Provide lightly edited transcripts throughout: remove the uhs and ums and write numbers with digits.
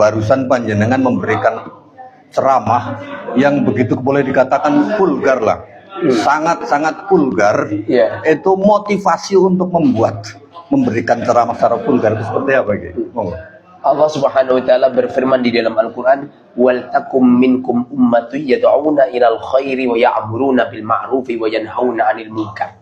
Barusan panjenengan memberikan ceramah yang begitu boleh dikatakan vulgar lah, sangat-sangat vulgar. Itu motivasi untuk memberikan ceramah secara vulgar itu seperti apa gitu? Allah Subhanahu wa taala berfirman di dalam Al-Qur'an, "Wal takum minkum ummatun yad'una ilal khairi wa ya'muruna bil ma'rufi wa yanhauna 'anil munkar."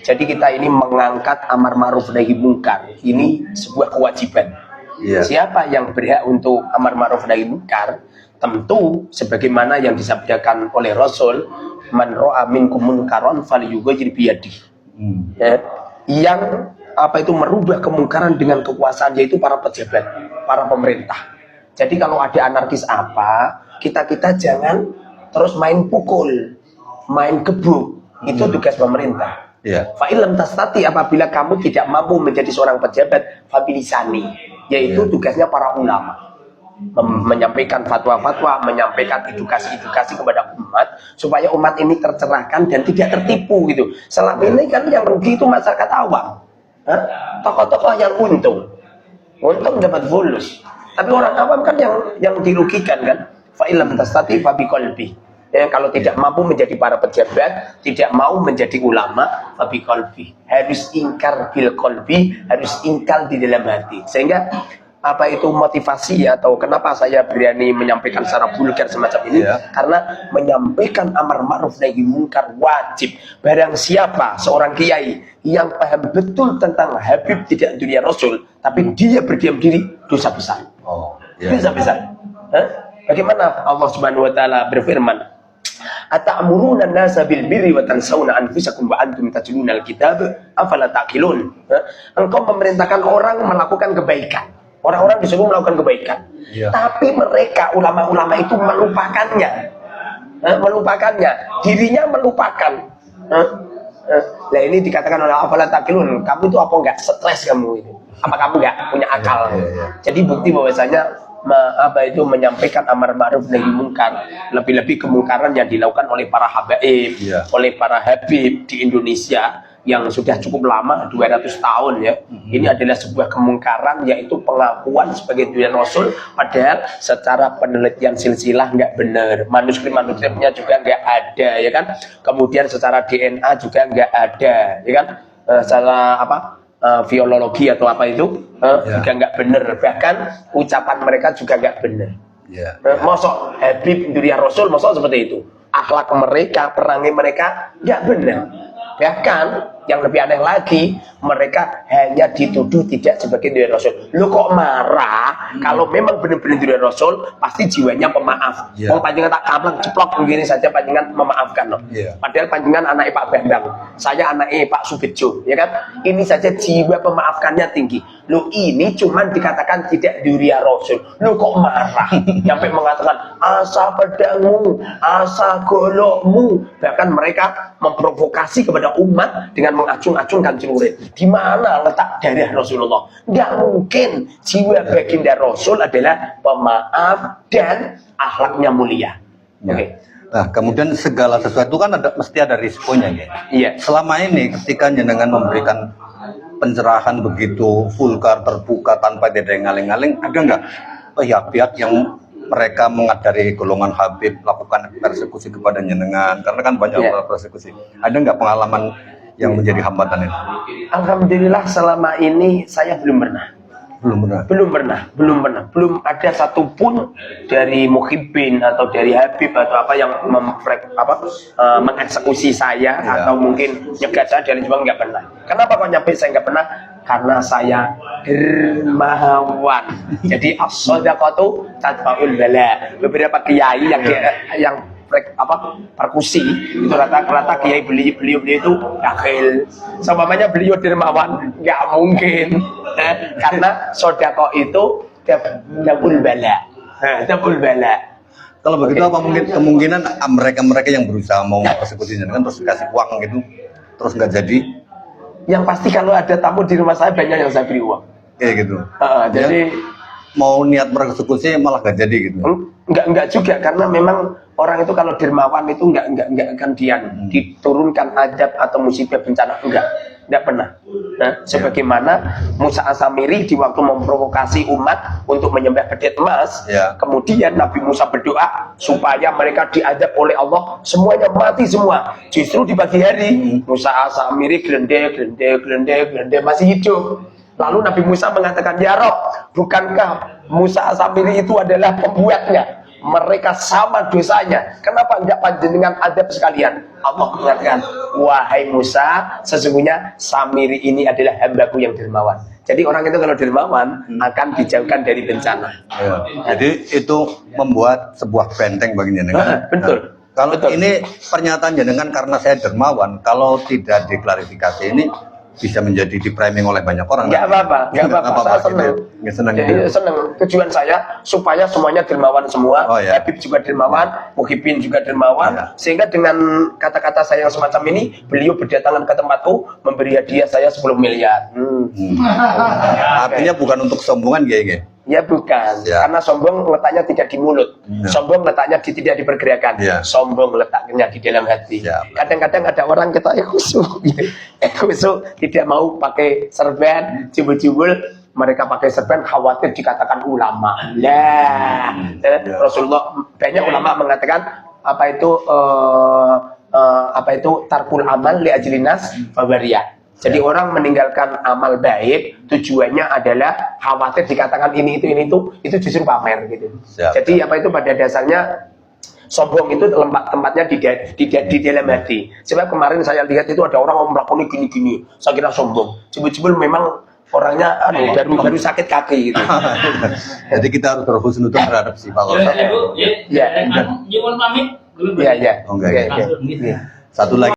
Jadi kita ini mengangkat amar ma'ruf nahi munkar. Ini sebuah kewajiban. Siapa yang berhak untuk amar ma'ruf nahi munkar? Tentu sebagaimana yang disabdakan oleh Rasul, "Man ra'a minkum munkaran falyughayyir bi yadihi." Yang merubah kemungkaran dengan kekuasaan, yaitu para pejabat, para pemerintah. Jadi kalau ada anarkis kita jangan terus main pukul, main gebuk. Itu tugas pemerintah. Fa'ilam tastati, apabila kamu tidak mampu menjadi seorang pejabat, fabilisani, yaitu tugasnya para ulama, menyampaikan fatwa-fatwa, menyampaikan edukasi-edukasi kepada umat, supaya umat ini tercerahkan dan tidak tertipu gitu. Selama ini kan yang rugi itu masyarakat awam. Tokoh-tokoh yang untung dapat bonus, tapi orang awam kan yang dirugikan kan. Fa'ilam tastati fabiqalbi. Kalau tidak mampu menjadi para pejabat, tidak mau menjadi ulama, fabiqalbi. Harus ingkar bil qalbi, harus ingkar di dalam hati. Sehingga itu motivasi atau kenapa saya berani menyampaikan secara vulgar semacam ini, karena menyampaikan amar ma'ruf nahi munkar wajib. Barang siapa seorang kiai yang paham betul tentang Habib tidak dunia Rasul, tapi dia berdiam diri, dosa besar. Dosa besar. Bagaimana Allah Subhanahu wa taala berfirman, "Ata'muruna an-nasa bil birri wa tansawna anfusakum wa antum tatluna al-kitab afala taqilun." Engkau memerintahkan orang melakukan kebaikan. Orang-orang disuruh melakukan kebaikan. Tapi mereka, ulama-ulama itu melupakannya. Dirinya melupakan. Nah ini dikatakan oleh afala taqilun. Kamu itu apa enggak stres kamu itu? Apa kamu enggak punya akal? Jadi bukti bahwasanya menyampaikan amar ma'ruf nahi munkar, lebih-lebih kemungkaran yang dilakukan oleh para habaib, oleh para habib di Indonesia yang sudah cukup lama, 200 tahun ya. Ini adalah sebuah kemungkaran, yaitu pengakuan sebagai dunia Rasul, padahal secara penelitian silsilah nggak benar, manuskrip-manuskripnya juga nggak ada ya kan. Kemudian secara DNA juga nggak ada ya kan. Secara filologi atau juga nggak benar, bahkan ucapan mereka juga nggak benar. Mosok Habib dunia Rasul, mosok seperti itu, akhlak mereka, perangai mereka nggak benar. Bahkan yang lebih aneh lagi, mereka hanya dituduh tidak sebagai diri Rasul. Lu kok marah? Kalau memang benar-benar diri Rasul, pasti jiwanya pemaaf. Mau panjangan tak kamlang ceplok begini saja panjangan memaafkan loh. Padahal panjangan anaknya Pak Bambang, saya anaknya Pak Subedjo, ya kan? Ini saja jiwa pemaafkannya tinggi. Lu ini cuman dikatakan tidak diri Rasul. Lu kok marah? Sampai mengatakan asa pedangmu, asa golokmu. Bahkan mereka memprovokasi kepada umat dengan mengacung-acungkan celurit. Di mana letak darah Rasulullah? Nggak mungkin. Jiwa baginda Rasul adalah pemaaf dan akhlaknya mulia. Nah, kemudian segala sesuatu kan mesti ada risikonya ya. Selama ini ketika jenengan memberikan pencerahan begitu vulgar, terbuka, tanpa ada yang ngaling-ngaling, ada nggak pihak-pihak yang mereka mengadari golongan Habib lakukan persekusi kepada jenengan? Karena kan banyak persekusi. Ada nggak pengalaman yang menjadi hambatan itu? Alhamdulillah selama ini saya belum pernah. Belum ada satupun dari muhibbin atau dari Habib atau yang mengeksekusi saya atau mungkin nyegat saya dan juga nggak pernah. Kenapa kok nyampe saya nggak pernah? Karena saya dermawan. Jadi as-shadaqatu tadfa'ul bala. Beberapa kiai yang perkusi itu rata-rata kiai beliau itu dakhil. Seumpamanya beliau dermawan, nggak mungkin. Karena sodako itu dabul bala. Kalau begitu apa mungkin kemungkinan mereka yang berusaha mau persekusi kan terus kasih uang gitu terus nggak jadi? Yang pasti kalau ada tamu di rumah saya banyak yang saya beri uang. Kayak gitu. Jadi mau niat persekusi malah nggak jadi gitu. Enggak juga, karena memang orang itu kalau dermawan itu enggak akan diturunkan adab atau musibah bencana, enggak. Tidak pernah. Nah, sebagaimana Musa As-Samiri di waktu memprovokasi umat untuk menyembah bedil emas, kemudian Nabi Musa berdoa supaya mereka diadab oleh Allah, semuanya mati semua. Justru di pagi hari Musa As-Samiri gelende masih hidup. Lalu Nabi Musa mengatakan, ya Rob, bukankah Musa As-Samiri itu adalah pembuatnya? Mereka sama dosanya. Kenapa enggak panjenengan adab sekalian? Allah mengatakan, wahai Musa, sesungguhnya Samiri ini adalah hambaku yang dermawan. Jadi orang itu kalau dermawan akan dijauhkan dari bencana. Ya. Jadi itu membuat sebuah benteng bagi jenengan. Betul. Nah, kalau Betul. ini pernyataan jenengan karena saya dermawan, kalau tidak diklarifikasi ini bisa menjadi di-framing oleh banyak orang. Nggak apa-apa, saya senang. Senang. Jadi senang. Tujuan saya supaya semuanya dermawan semua. Habib juga dermawan, Muhyiddin juga dermawan. Sehingga dengan kata-kata saya yang semacam ini, beliau berdatangan ke tempatku, memberi hadiah saya 10 miliar. Artinya bukan untuk sombongan, Gege. Ya bukan, karena sombong letaknya tidak di mulut, sombong letaknya tidak di pergerakan, sombong letaknya di dalam hati. Kadang-kadang ada orang kita khusyuk, tidak mau pakai serban, jubul-jubul, mereka pakai serban khawatir dikatakan ulama. Rasulullah, banyak ulama mengatakan apa itu tarkul amal li ajlinas fawariyah. Jadi orang meninggalkan amal baik tujuannya adalah khawatir dikatakan ini itu justru pamer gitu. Jadi apa itu pada dasarnya sombong itu tempatnya di dalam hati. Sebab kemarin saya lihat itu ada orang melakukan gini-gini, saya kira sombong. Jebul-jebul memang orangnya baru sakit kaki gitu. Jadi kita harus berhusnuzon terhadap si Pak Ustaz. Ya. Satu lagi.